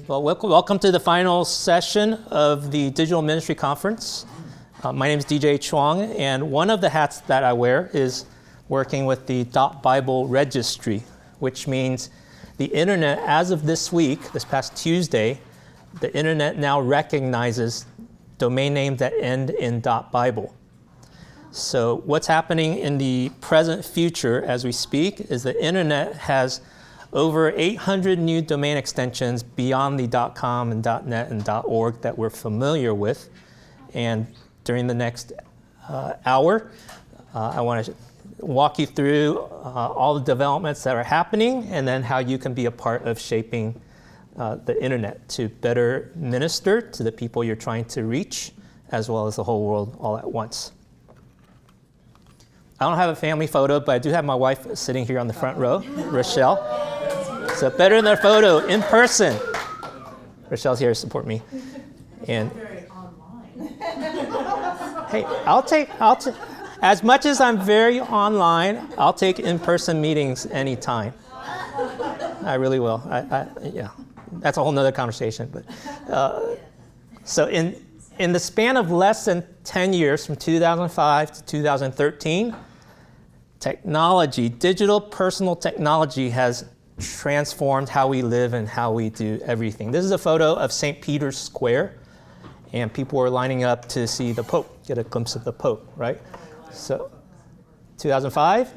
Well, welcome to the final session of the Digital Ministry Conference. My name is DJ Chuang, and one of the hats that I wear is working with the .Bible registry, which means the internet, as of this week, this past Tuesday, the internet now recognizes domain names that end in .Bible. So what's happening in the present future as we speak is the internet has over 800 new domain extensions beyond the .com and .net and .org that we're familiar with. And during the next hour, I want to walk you through all the developments that are happening and then how you can be a part of shaping the internet to better minister to the people you're trying to reach, as well as the whole world all at once. I don't have a family photo, but I do have my wife sitting here on the front row, Rochelle. So better than a photo, in person. Rochelle's here to support me. And very online. hey, I'll take, as much as I'm very online, I'll take in-person meetings anytime. I really will. Yeah, that's a whole nother conversation. But so in the span of less than 10 years, from 2005 to 2013, technology, digital personal technology has transformed how we live and how we do everything. This is a photo of St. Peter's Square, and people were lining up to see the Pope, get a glimpse of the Pope, right? So 2005,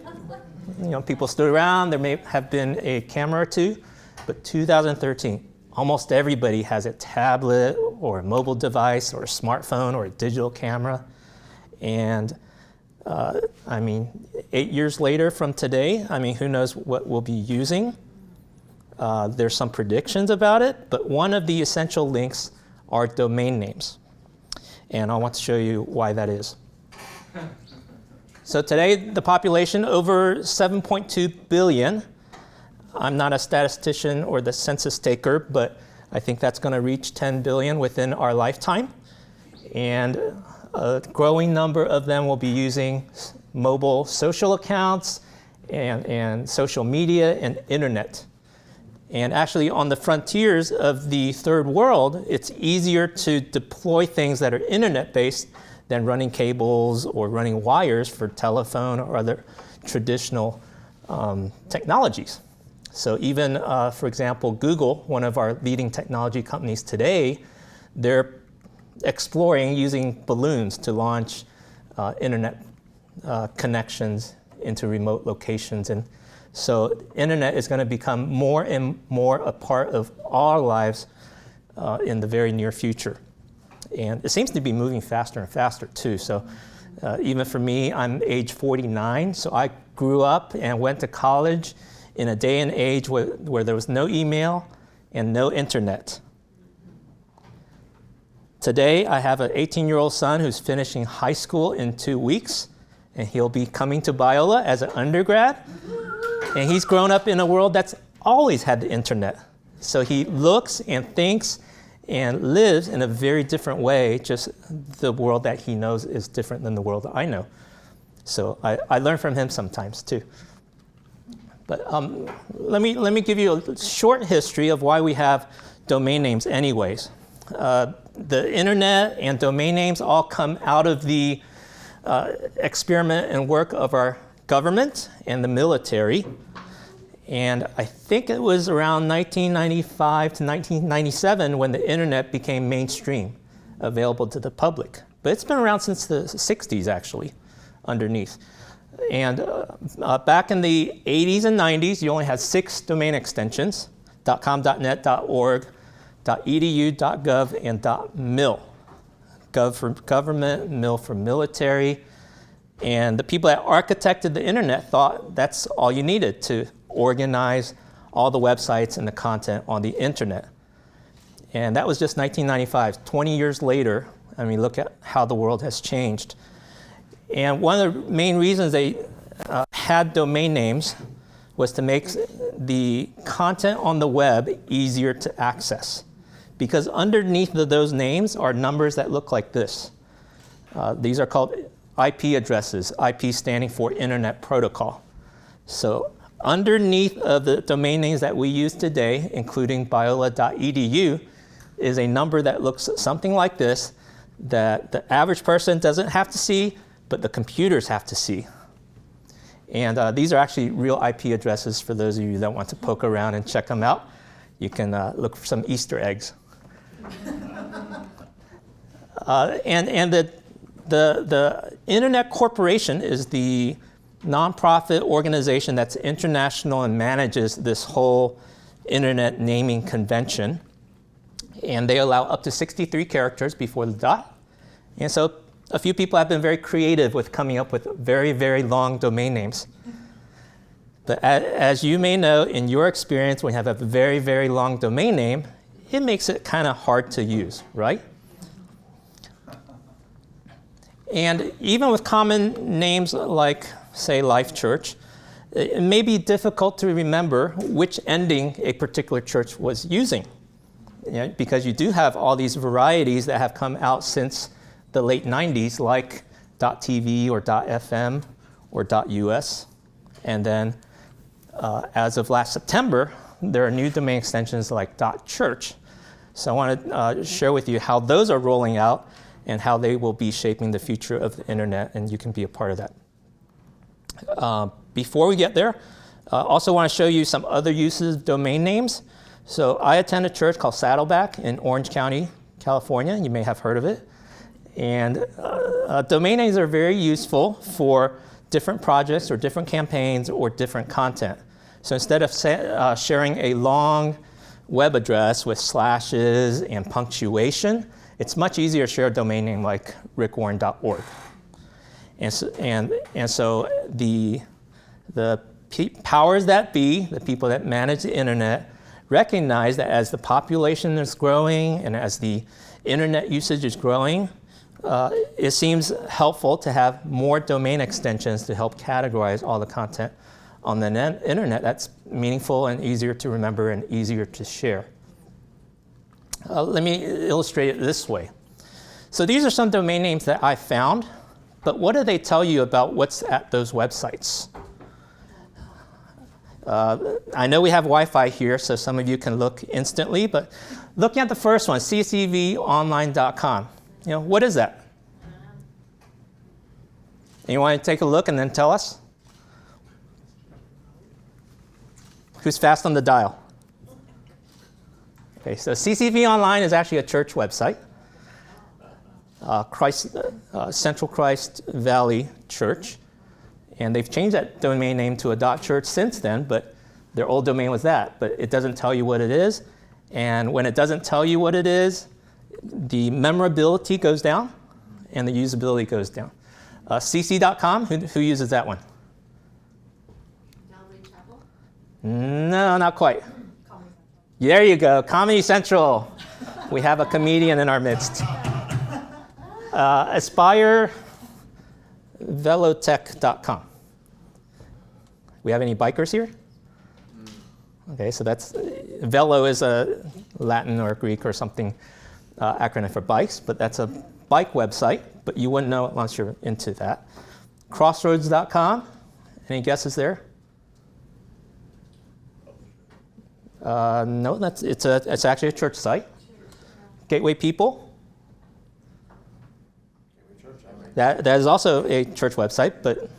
people stood around. There may have been a camera or two, but 2013, almost everybody has a tablet or a mobile device or a smartphone or a digital camera. And 8 years later from today, who knows what we'll be using. There's some predictions about it, but one of the essential links are domain names. And I want to show you why that is. So today, the population, over 7.2 billion. I'm not a statistician or the census taker, but I think that's going to reach 10 billion within our lifetime. And a growing number of them will be using mobile social accounts and social media and internet. And actually, on the frontiers of the third world, it's easier to deploy things that are internet-based than running cables or running wires for telephone or other traditional technologies. So even, for example, Google, one of our leading technology companies today, they're exploring using balloons to launch internet connections into remote locations. And so internet is going to become more and more a part of our lives in the very near future. And it seems to be moving faster and faster too. So even for me, I'm age 49, so I grew up and went to college in a day and age where there was no email and no internet. Today, I have an 18-year-old son who's finishing high school in 2 weeks, and he'll be coming to Biola as an undergrad. And he's grown up in a world that's always had the internet. So he looks and thinks and lives in a very different way, just the world that he knows is different than the world that I know. So I learn from him sometimes too. But let me give you a short history of why we have domain names anyways. The internet and domain names all come out of the experiment and work of our government and the military. And I think it was around 1995 to 1997 when the internet became mainstream, available to the public. But it's been around since the 60s, actually, underneath. And back in the 80s and 90s, you only had 6 domain extensions: .com, .net, .org, .edu, .gov, and .mil. Gov for government, mil for military. And the people that architected the internet thought that's all you needed to organize all the websites and the content on the internet. And that was just 1995. 20 years later, look at how the world has changed. And one of the main reasons they had domain names was to make the content on the web easier to access. Because underneath those names are numbers that look like this. These are called IP addresses, IP standing for Internet Protocol. So underneath of the domain names that we use today, including biola.edu, is a number that looks something like this, that the average person doesn't have to see, but the computers have to see. And these are actually real IP addresses for those of you that want to poke around and check them out. You can look for some Easter eggs. And the Internet Corporation is the nonprofit organization that's international and manages this whole Internet naming convention. And they allow up to 63 characters before the dot. And so a few people have been very creative with coming up with very, very long domain names. But as you may know, in your experience, when you have a very, very long domain name, it makes it kind of hard to use, right? And even with common names like, say, Life Church, it may be difficult to remember which ending a particular church was using. Because you do have all these varieties that have come out since the late 90s, like .tv or .fm or .us. And then as of last September, there are new domain extensions like .church. So I want to share with you how those are rolling out and how they will be shaping the future of the internet, and you can be a part of that. Before we get there, I also want to show you some other uses of domain names. So I attend a church called Saddleback in Orange County, California. You may have heard of it. And domain names are very useful for different projects or different campaigns or different content. So instead of sharing a long web address with slashes and punctuation, it's much easier to share a domain name like rickwarren.org. And so the powers that be, the people that manage the internet, recognize that as the population is growing and as the internet usage is growing, it seems helpful to have more domain extensions to help categorize all the content on the internet that's meaningful and easier to remember and easier to share. Let me illustrate it this way. So these are some domain names that I found, but what do they tell you about what's at those websites? I know we have Wi-Fi here, so some of you can look instantly, but looking at the first one, ccvonline.com, what is that? You want to take a look and then tell us? Who's fast on the dial? Okay, so CCV Online is actually a church website. Central Christ Valley Church. And they've changed that domain name to a .church since then, but their old domain was that. But it doesn't tell you what it is. And when it doesn't tell you what it is, the memorability goes down and the usability goes down. cc.com, who uses that one? Chapel? No, not quite. There you go, Comedy Central. We have a comedian in our midst. AspireVelotech.com. We have any bikers here? Okay, so that's, Velo is a Latin or Greek or something acronym for bikes, but that's a bike website, but you wouldn't know it once you're into that. Crossroads.com, any guesses there? No, it's actually a church site. Gateway People. That is also a church website, but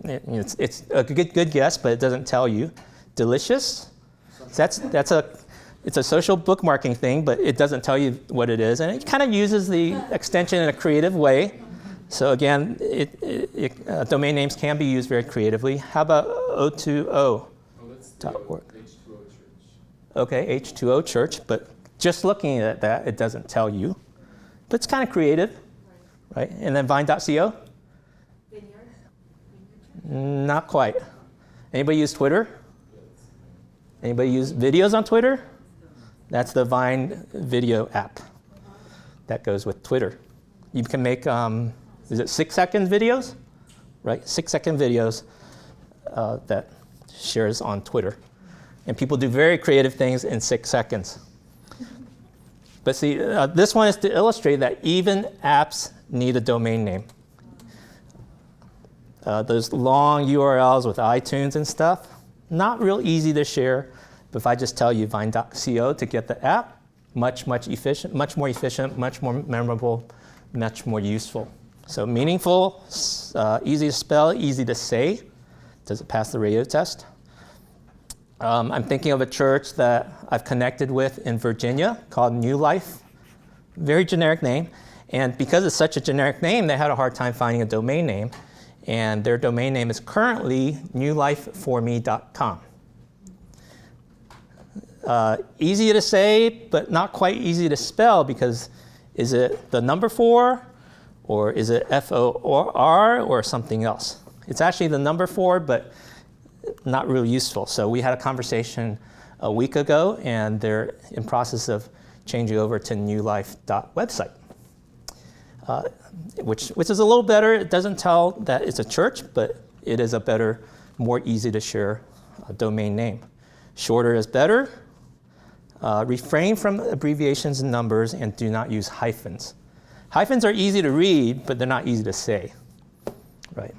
it's a good guess, but it doesn't tell you. Delicious. It's a social bookmarking thing, but it doesn't tell you what it is, and it kind of uses the extension in a creative way. So again, domain names can be used very creatively. How about O2O.org? Okay, H2O Church, but just looking at that, it doesn't tell you. But it's kind of creative, right? And then Vine.co? Not quite. Anybody use Twitter? Anybody use videos on Twitter? That's the Vine video app that goes with Twitter. You can make, is it 6-second videos? Right, 6-second videos that shares on Twitter. And people do very creative things in 6 seconds. But see, this one is to illustrate that even apps need a domain name. those long URLs with iTunes and stuff, not real easy to share. But if I just tell you vine.co to get the app, much more efficient, much more memorable, much more useful. So meaningful, easy to spell, easy to say. Does it pass the radio test? I'm thinking of a church that I've connected with in Virginia called New Life. Very generic name. And because it's such a generic name, they had a hard time finding a domain name. And their domain name is currently newlifeforme.com. Easy to say, but not quite easy to spell, because is it the number 4, or is it FOR, or something else? It's actually the number 4, but not real useful. So we had a conversation a week ago, and they're in process of changing over to newlife.website, which is a little better. It doesn't tell that it's a church, but it is a better, more easy to share domain name. Shorter is better. Refrain from abbreviations and numbers, and do not use hyphens. Hyphens are easy to read, but they're not easy to say, right?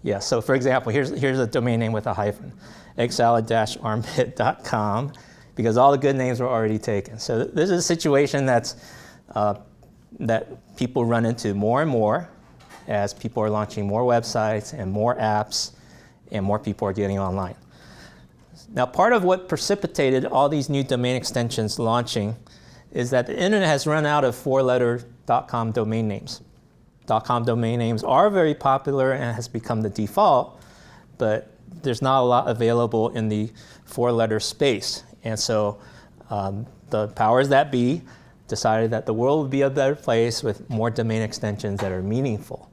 Yeah, so for example, here's a domain name with a hyphen, eggsalad-armpit.com, because all the good names were already taken. So this is a situation that people run into more and more as people are launching more websites and more apps, and more people are getting online. Now, part of what precipitated all these new domain extensions launching is that the internet has run out of 4-letter .com domain names. .com domain names are very popular and has become the default, but there's not a lot available in the 4-letter space. And so the powers that be decided that the world would be a better place with more domain extensions that are meaningful.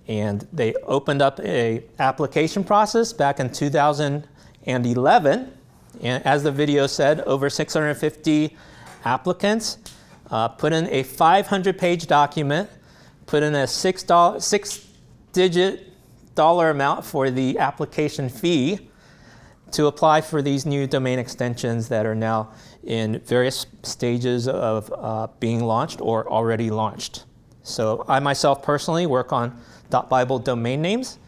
And they opened up an application process back in 2011. And as the video said, over 650 applicants put in a 500-page document, put in a six-digit dollar amount for the application fee to apply for these new domain extensions that are now in various stages of being launched or already launched. So I myself personally work on .bible domain names,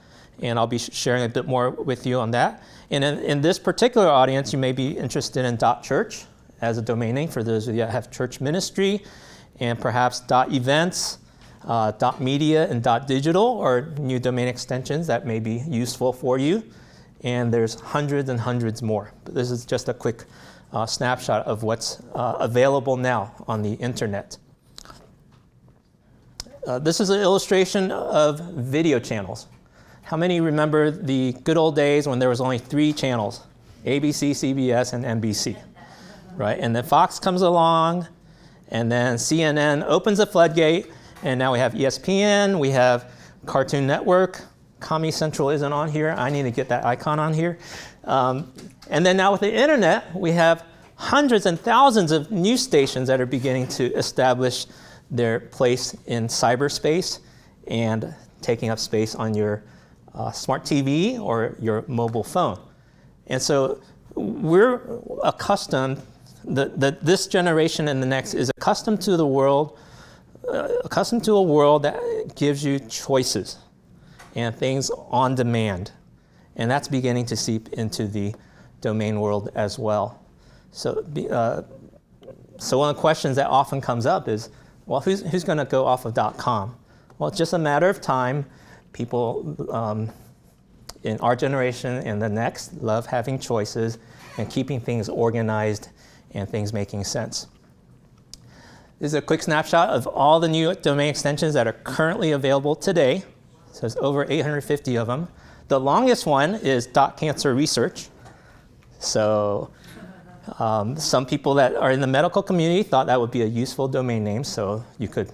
and I'll be sharing a bit more with you on that. And in this particular audience, you may be interested in .church as a domain name for those of you that have church ministry, and perhaps .events, .media, and .digital are new domain extensions that may be useful for you. And there's hundreds and hundreds more. But this is just a quick snapshot of what's available now on the internet. This is an illustration of video channels. How many remember the good old days when there was only 3 channels, ABC, CBS, and NBC, right? And then Fox comes along, and then CNN opens the floodgate, and now we have ESPN, we have Cartoon Network. Comedy Central isn't on here. I need to get that icon on here. And then now with the internet, we have hundreds and thousands of news stations that are beginning to establish their place in cyberspace and taking up space on your smart TV or your mobile phone. And so we're accustomed, this generation and the next is accustomed to a world that gives you choices and things on demand. And that's beginning to seep into the domain world as well. So one of the questions that often comes up is, well, who's going to go off of .com? Well, it's just a matter of time. People in our generation and the next love having choices and keeping things organized and things making sense. This is a quick snapshot of all the new domain extensions that are currently available today. So there's over 850 of them. The longest one is .cancer research. So some people that are in the medical community thought that would be a useful domain name. So you could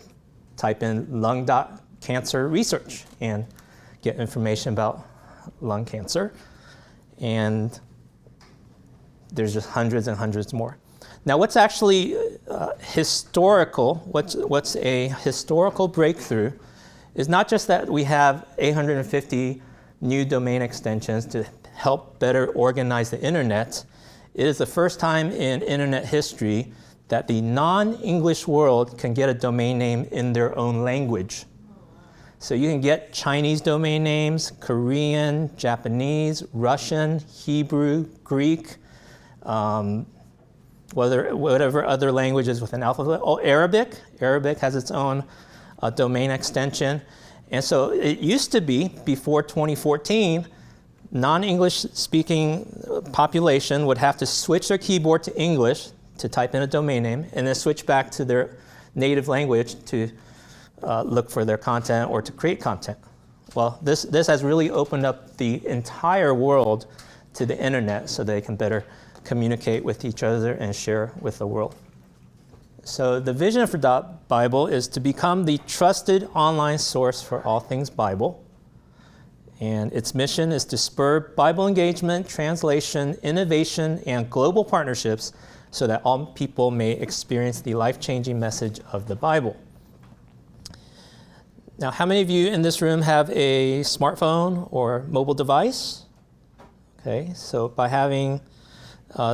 type in lung.cancer research and get information about lung cancer. And there's just hundreds and hundreds more. Now, what's actually historical, what's a historical breakthrough is not just that we have 850 new domain extensions to help better organize the internet. It is the first time in internet history that the non-English world can get a domain name in their own language. So you can get Chinese domain names, Korean, Japanese, Russian, Hebrew, Greek, whatever other languages with an alphabet. Oh, Arabic. Arabic has its own domain extension. And so it used to be, before 2014, non-English speaking population would have to switch their keyboard to English to type in a domain name, and then switch back to their native language to look for their content or to create content. Well, this has really opened up the entire world to the internet so they can better communicate with each other and share with the world. So the vision for Bible is to become the trusted online source for all things Bible. And its mission is to spur Bible engagement, translation, innovation, and global partnerships so that all people may experience the life-changing message of the Bible. Now, how many of you in this room have a smartphone or mobile device? Okay, so by having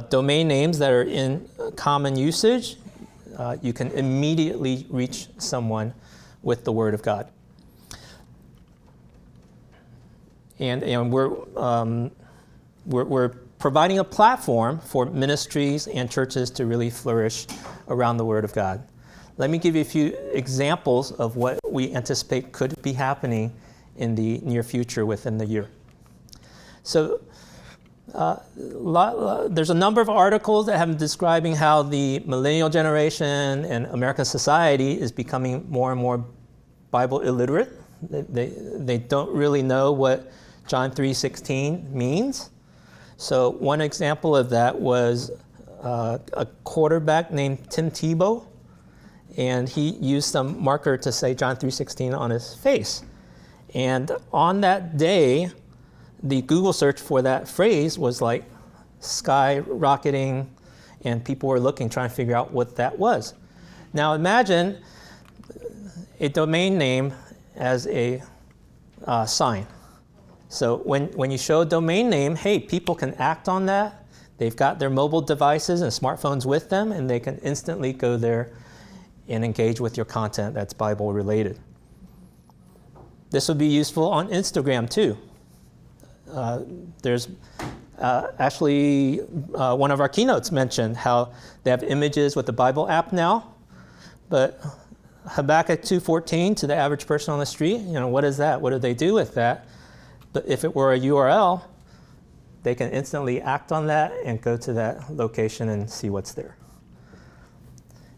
domain names that are in common usage, you can immediately reach someone with the Word of God. And we're providing a platform for ministries and churches to really flourish around the Word of God. Let me give you a few examples of what we anticipate could be happening in the near future within the year. So there's a number of articles that have been describing how the millennial generation and American society is becoming more and more Bible illiterate. They don't really know what John 3:16 means. So one example of that was a quarterback named Tim Tebow, and he used some marker to say John 3:16 on his face. And on that day, the Google search for that phrase was like skyrocketing, and people were looking, trying to figure out what that was. Now imagine a domain name as a sign. So when you show a domain name, hey, people can act on that. They've got their mobile devices and smartphones with them, and they can instantly go there and engage with your content that's Bible related. This would be useful on Instagram too. There's actually one of our keynotes mentioned how they have images with the Bible app now, but Habakkuk 2:14 to the average person on the street, what is that? What do they do with that? But if it were a URL, they can instantly act on that and go to that location and see what's there.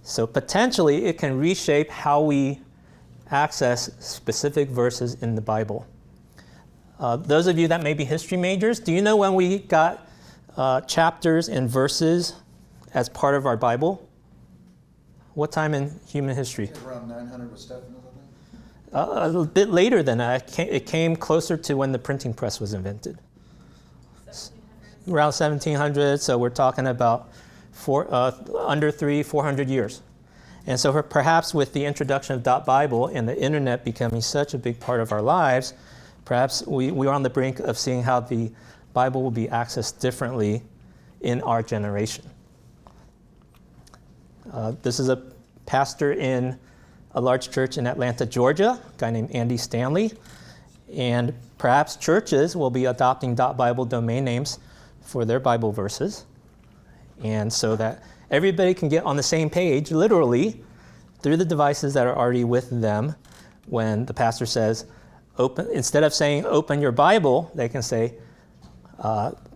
So potentially it can reshape how we access specific verses in the Bible. Those of you that may be history majors, do you know when we got chapters and verses as part of our Bible? What time in human history? Around 900 with Stephanus, I think? A little bit later than that. It came closer to when the printing press was invented. 1700s. Around 1700, so we're talking about 400 years. And so perhaps with the introduction of .Bible and the internet becoming such a big part of our lives, perhaps we are on the brink of seeing how the Bible will be accessed differently in our generation. This is a pastor in a large church in Atlanta, Georgia, a guy named Andy Stanley. And perhaps churches will be adopting .Bible domain names for their Bible verses. And so that everybody can get on the same page, literally, through the devices that are already with them when the pastor says, open, instead of saying open your Bible, they can say,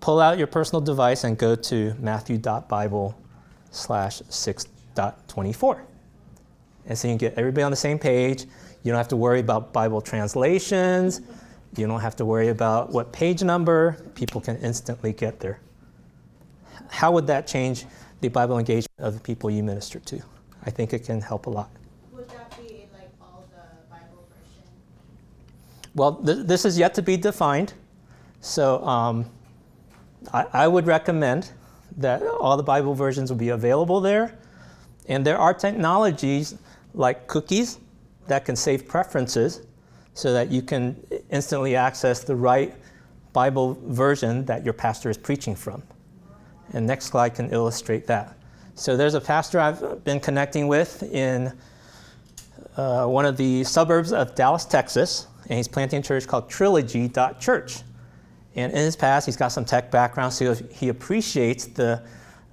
pull out your personal device and go to Matthew.Bible/6.24. And so you can get everybody on the same page. You don't have to worry about Bible translations. You don't have to worry about what page number. People can instantly get there. How would that change the Bible engagement of the people you minister to? I think it can help a lot. Would that be in like all the Bible versions? Well, this is yet to be defined. So I would recommend that all the Bible versions will be available there. And there are technologies like cookies that can save preferences so that you can instantly access the right Bible version that your pastor is preaching from. And next slide can illustrate that. So there's a pastor I've been connecting with in one of the suburbs of Dallas, Texas, and he's planting a church called Trilogy.Church. And in his past, he's got some tech background, so he appreciates the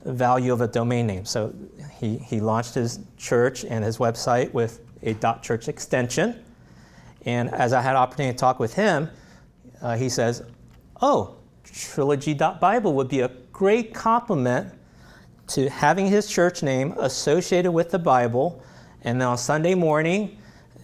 value of a domain name. So he launched his church and his website with a .church extension. And as I had opportunity to talk with him, he says, oh, Trilogy.Bible would be a great complement to having his church name associated with the Bible. And then on Sunday morning,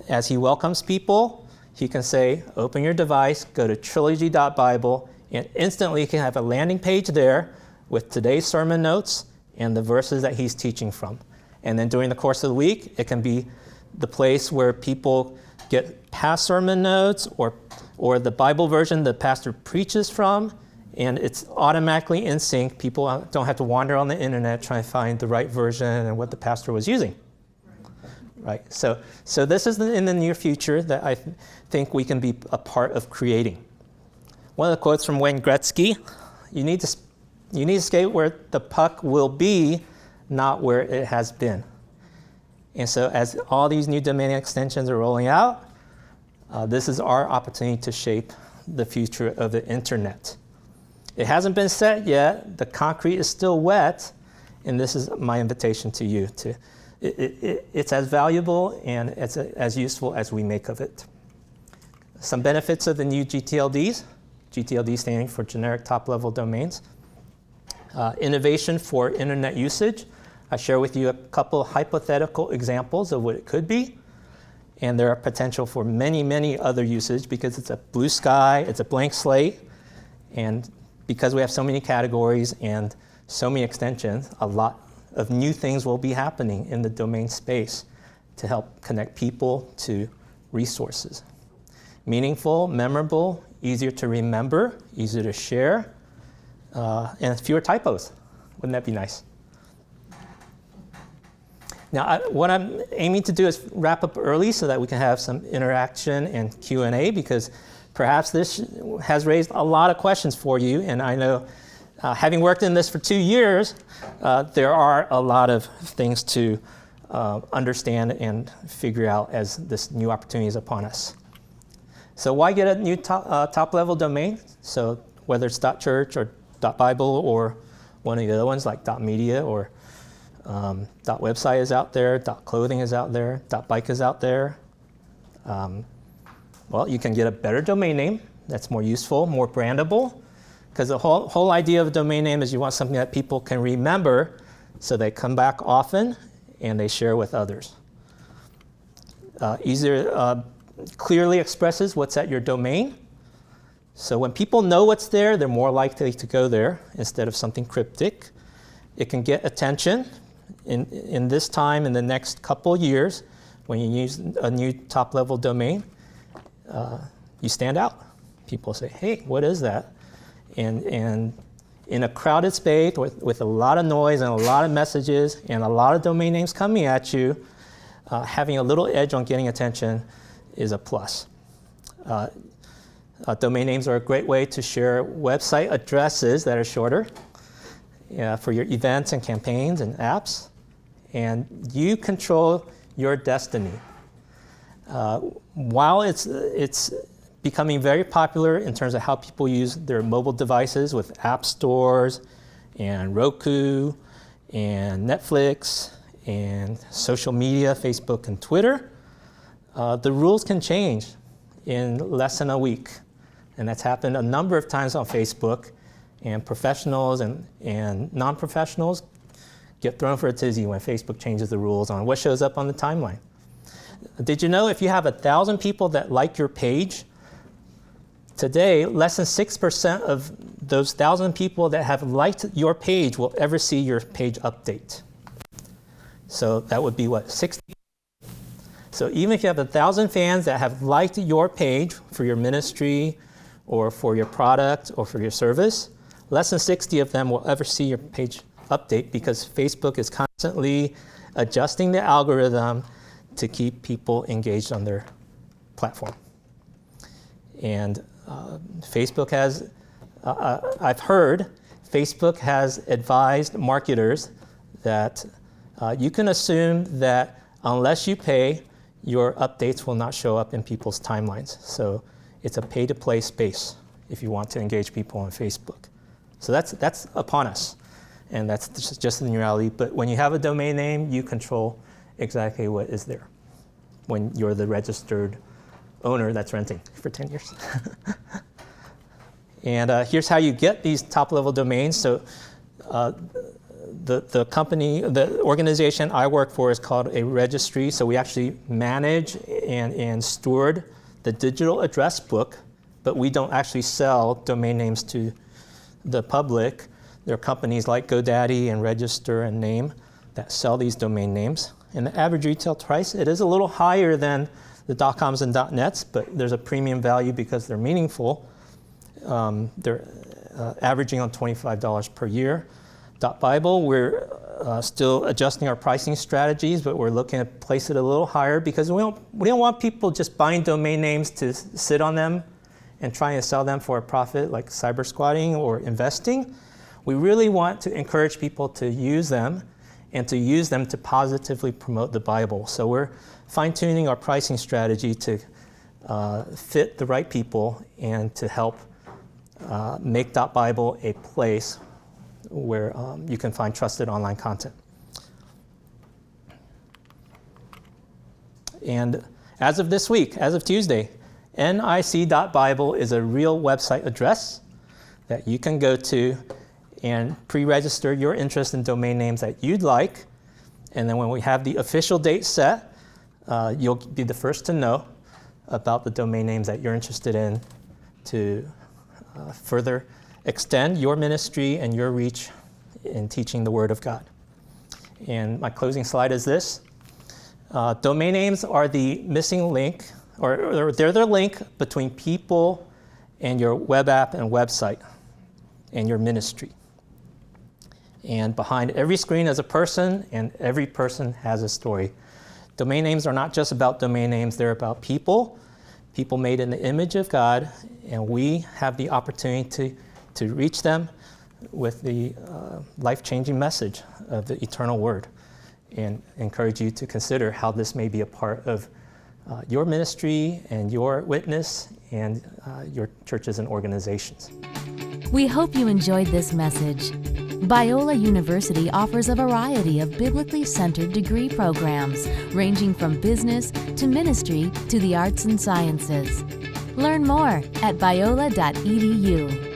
as he welcomes people, he can say, open your device, go to Trilogy.Bible, and instantly he can have a landing page there with today's sermon notes and the verses that he's teaching from. And then during the course of the week, it can be the place where people get past sermon notes or the Bible version the pastor preaches from, and it's automatically in sync. People don't have to wander on the internet trying to find the right version and what the pastor was using. Right. So this is in the near future that I think we can be a part of creating. One of the quotes from Wayne Gretzky: "You need to skate where the puck will be, not where it has been." And so, as all these new domain extensions are rolling out, this is our opportunity to shape the future of the internet. It hasn't been set yet. The concrete is still wet, and this is my invitation to you to. It's as valuable and it's as useful as we make of it. Some benefits of the new gTLDs, gTLD standing for generic top-level domains. Innovation for internet usage. I share with you a couple hypothetical examples of what it could be. And there are potential for many, many other usage because it's a blue sky, it's a blank slate. And because we have so many categories and so many extensions, a lot of new things will be happening in the domain space to help connect people to resources. Meaningful, memorable, easier to remember, easier to share, and fewer typos. Wouldn't that be nice? Now, what I'm aiming to do is wrap up early so that we can have some interaction and Q&A, because perhaps this has raised a lot of questions for you, and I know having worked in this for 2 years, there are a lot of things to understand and figure out as this new opportunity is upon us. So why get a new top-level domain? So whether it's .church or .bible or one of the other ones like .media or .website is out there, .clothing is out there, .bike is out there. Well, you can get a better domain name that's more useful, more brandable. Because the whole idea of a domain name is you want something that people can remember so they come back often and they share with others. Clearly expresses what's at your domain. So when people know what's there, they're more likely to go there instead of something cryptic. It can get attention. In this time, in the next couple of years, when you use a new top-level domain, you stand out. People say, hey, what is that? And in a crowded space with a lot of noise and a lot of messages and a lot of domain names coming at you, having a little edge on getting attention is a plus. Domain names are a great way to share website addresses that are shorter for your events and campaigns and apps. And you control your destiny. While it's becoming very popular in terms of how people use their mobile devices with app stores and Roku and Netflix and social media, Facebook and Twitter, the rules can change in less than a week. And that's happened a number of times on Facebook, and professionals and non-professionals get thrown for a tizzy when Facebook changes the rules on what shows up on the timeline. Did you know if you have 1,000 people that like your page, today, less than 6% of those 1,000 people that have liked your page will ever see your page update. So that would be what, 60? So even if you have 1,000 fans that have liked your page for your ministry or for your product or for your service, less than 60 of them will ever see your page update because Facebook is constantly adjusting the algorithm to keep people engaged on their platform. And Facebook has, I've heard, Facebook has advised marketers that you can assume that unless you pay, your updates will not show up in people's timelines. So it's a pay-to-play space if you want to engage people on Facebook. So that's upon us, and that's just in reality. But when you have a domain name, you control exactly what is there when you're the registered owner that's renting for 10 years. And here's how you get these top-level domains. So the company, the organization I work for is called a registry. So we actually manage and steward the digital address book, but we don't actually sell domain names to the public. There are companies like GoDaddy and Register and Name that sell these domain names. And the average retail price, it is a little higher than the .coms and .nets, but there's a premium value because they're meaningful. They're averaging on $25 per year. .bible, we're still adjusting our pricing strategies, but we're looking to place it a little higher because we don't want people just buying domain names to sit on them and trying to sell them for a profit, like cyber squatting or investing. We really want to encourage people to use them and to use them to positively promote the Bible. So we're fine-tuning our pricing strategy to fit the right people and to help make .bible a place where you can find trusted online content. And as of this week, as of Tuesday, nic.bible is a real website address that you can go to and pre-register your interest in domain names that you'd like. And then when we have the official date set, you'll be the first to know about the domain names that you're interested in to further extend your ministry and your reach in teaching the Word of God. And my closing slide is this. Domain names are the missing link, or they're the link between people and your web app and website and your ministry. And behind every screen is a person, and every person has a story. Domain names are not just about domain names, they're about people made in the image of God, and we have the opportunity to reach them with the life-changing message of the eternal Word, and encourage you to consider how this may be a part of your ministry and your witness and your churches and organizations. We hope you enjoyed this message. Biola University offers a variety of biblically centered degree programs, ranging from business to ministry to the arts and sciences. Learn more at biola.edu.